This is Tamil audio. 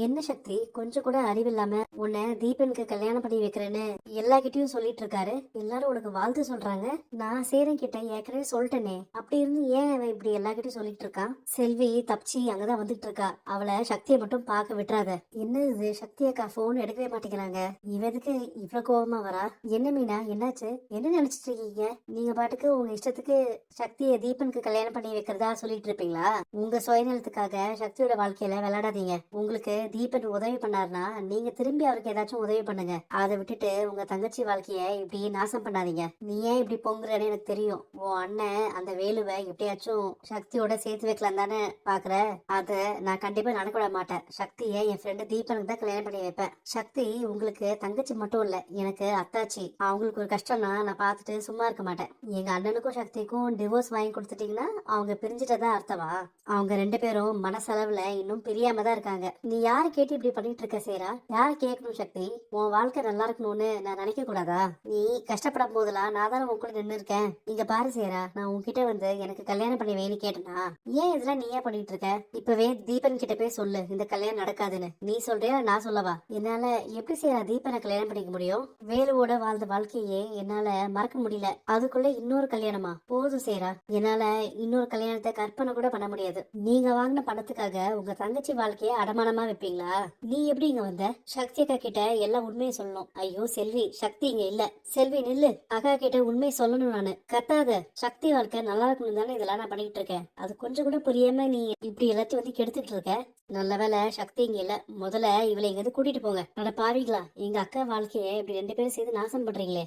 என்ன சக்தி, கொஞ்சம் கூட அறிவில்லாம உன்னை தீபனுக்கு கல்யாணம் பண்ணி வைக்கிறேன்னு எல்லார்கிட்டயும் சொல்லிட்டு இருக்காரு. எல்லாரும் உனக்கு வாழ்த்து சொல்றாங்க. நான் சேரன் கிட்ட ஏற்கனவே சொல்லிட்டேனே, அப்படி இருந்து ஏன் அவன் இப்படி எல்லார்கிட்டயும் சொல்லிட்டு இருக்கான்? செல்வி தப்பிச்சு அங்கதான் வந்துட்டு இருக்கா. அவளை சக்தியை மட்டும் பார்க்க விட்டுறாத. என்ன இது, சக்தி அக்கா போன் எடுக்கவே மாட்டேங்கிறாங்க. இவனுக்கு இவ்வளவு கோபமா வரா? என்ன மீனா, என்னாச்சு? என்ன நினைச்சிட்டு இருக்கீங்க? நீங்க பாட்டுக்கு உங்க இஷ்டத்துக்கு சக்தியை தீபனுக்கு கல்யாணம் பண்ணி வைக்கிறதா சொல்லிட்டு இருப்பீங்களா? உங்க சுயநலத்துக்காக சக்தியோட வாழ்க்கையில விளையாடாதீங்க. உங்களுக்கு தீபன் உதவி பண்ணாருன்னா நீங்க திரும்பி அவருக்கு ஏதாச்சும் உதவி பண்ணுங்க. அதை விட்டுட்டு உங்க தங்கச்சி வாழ்க்கைய இப்படி நாசம் பண்ணாதீங்க. நீ ஏன் இப்படி பொங்குறன்னு எனக்கு தெரியும். உன் அண்ணன் அந்த வேலுவை எப்படியாச்சும் சக்தியோட சேர்த்து வைக்கலாம் தானே பாக்குற. அத நான் கண்டிப்பா நடக்க விட மாட்டேன். சக்தியை என் ஃப்ரெண்டு தீபனுக்கு தான் கல்யாணம் பண்ணி வைப்பேன். சக்தி உங்களுக்கு தங்கச்சி மட்டும் இல்ல, எனக்கு அத்தாச்சி. அவங்களுக்கு ஒரு கஷ்டம்னா நான் பார்த்துட்டு சும்மா இருக்க மாட்டேன். எங்க அண்ணனுக்கும் சக்திக்கும் டிவோர்ஸ் வாங்கி கொடுத்துட்டீங்கன்னா அவங்க பிரிஞ்சுட்டதா அர்த்தமா? அவங்க ரெண்டு பேரும் மனசளவுல இன்னும் பிரியாம தான் இருக்காங்க. நீ யாரை கேட்டு இப்படி பண்ணிட்டு இருக்க சேரா? யாரை கேட்கணும் சக்தி? உன் வாழ்க்கை நல்லா இருக்கணும்னு நான் நினைக்க கூடாதா? நீ கஷ்டப்படும் போதெல்லாம் நான் தானே உன் கூட நின்று இருக்கேன். இங்க பாரு சேரா, நான் உன்கிட்ட வந்து எனக்கு கல்யாணம் பண்ணி வேணி கேட்டனா? ஏன் இதெல்லாம் நீ ஏன் பண்ணிட்டு இருக்க? இப்பவே தீபன் கிட்ட போய் சொல்லு இந்த கல்யாணம் நடக்காதுன்னு. நீ சொல்றியா நான் சொல்லவா? என்னால எப்படி சேரா தீபனை கல்யாணம் பண்ணிக்க முடியும்? வேலுவோட வாழ்ந்த வாழ்க்கையே என்னால மறக்க முடியல. அதுக்குள்ள இன்னொரு கல்யாணமா? போதும் சேரா, என்னால இன்னொரு கல்யாணத்தை கற்பனை கூட பண்ண முடியாது. நீங்க வாங்கின பணத்துக்காக உங்க தங்கச்சி வாழ்க்கைய அடமானமா வைப்பீங்களா? நீ எப்படி இங்க வந்த? சக்தி அக்கா கிட்ட எல்லாம் உண்மையை சொல்லணும். ஐயோ செல்வி, சக்தி இங்க இல்ல. செல்வி நில்லு. அக்கா கிட்ட உண்மையை சொல்லணும். நானு கத்தாத. சக்தி வாழ்க்கை நல்லா இருக்கணும் தானே இதெல்லாம் நான் பண்ணிட்டு இருக்கேன். அது கொஞ்சம் கூட புரியாம நீ இப்படி எல்லாத்தையும் வந்து கெடுத்துட்டு இருக்க. நல்ல வேலை சக்தி இங்க இல்ல. முதல்ல இவளை இங்க கூட்டிட்டு போங்க. நட பாவீங்களா, எங்க அக்கா வாழ்க்கைய இப்படி ரெண்டு பேரும் சேர்ந்து நாசம் பண்றீங்களே.